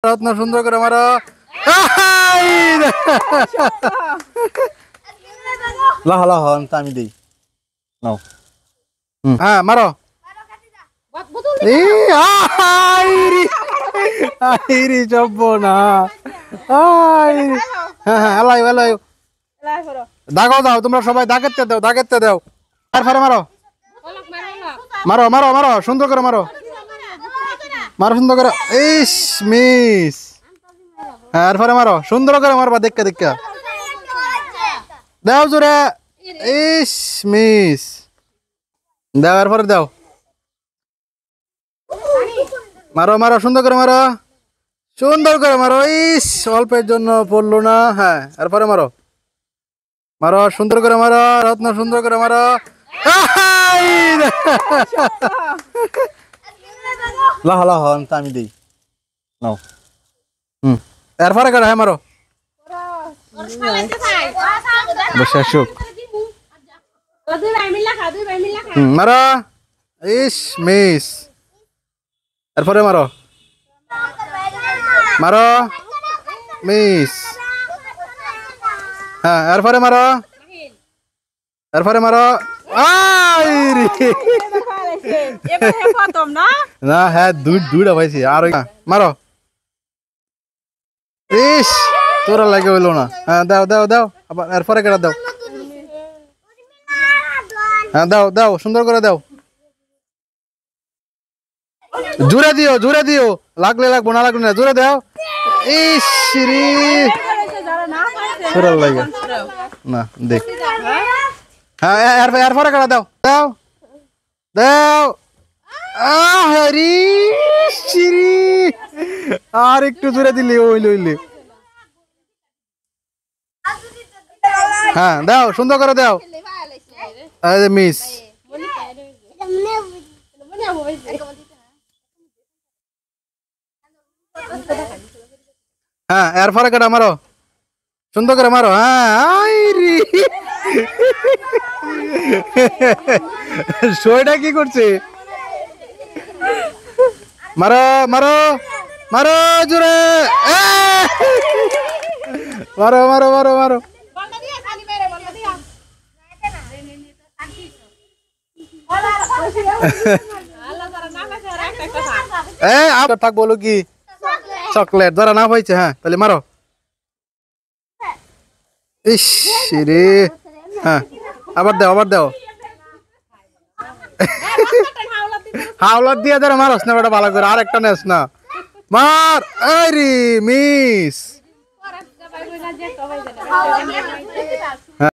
রত্ন সুন্দর করে মারো। লাহ লাহ আমি দিই নাও। হ্যাঁ মারো। না দাগাও দাও, তোমরা সবাই দাগেতে দাও, দাগেতে দাও। তারপরে মারো মারো মারো মারো সুন্দর করে মারো, মারো সুন্দর করে। ইস মিস। হ্যাঁ এরপরে মারো সুন্দর করে মারবা, দেখে দেখে দাও জোরে। ইস মিস। দাও এরপরে দাও, মারো মারো সুন্দর করে মারো, সুন্দর করে মারো। ইস অল্পের জন্য পড়লো না। হ্যাঁ এরপরে মারো মারো সুন্দর করে মারো, রত্ন সুন্দর করে মারো। লাহ লাহ আমি দিই নাও। এরপরে কাটা। হ্যাঁ মারো বসে আসুক। মারো। ইস মিস। এরপরে মারো মারো মিস। হ্যাঁ এরপরে মারো, এরপরে মারো। না হ্যাঁ দুইটা পাইছি আর মারো। ইস তোরা লাগে হইলো না। হ্যাঁ দাও দাও দাও, আবার এরপরে কেটে দাও। হ্যাঁ দাও দাও সুন্দর করে দাও, জুড়ে দিও জুড়ে দিও, লাগলে লাগবো না লাগলে না, জুড়ে দাও। ইস রে তোরা লাগে না দেখ। হ্যাঁ এরপরে কেটে দাও দাও দাও। হরি শ্রী আর একটু জুড়ে দিলি ওইলে ওইলে। হ্যাঁ দাও সুন্দর করে দাও। মিস। হ্যাঁ এরপরে কেটে মারো সুন্দর করে মারো। হ্যাঁ শোয়টা কি করছে? মারো মারো মারো জোরে, মারো মারো মারো মারো। থাক বলো কি চকলেট ধরা না হয়েছে। হ্যাঁ তাহলে মারো। ইস রে। হ্যাঁ আবার দাও আবার দাও। হাওলাত দিয়ে ধরে মারস না বেটা ভালো করে, আর একটা নেস না মার। আরে মিস।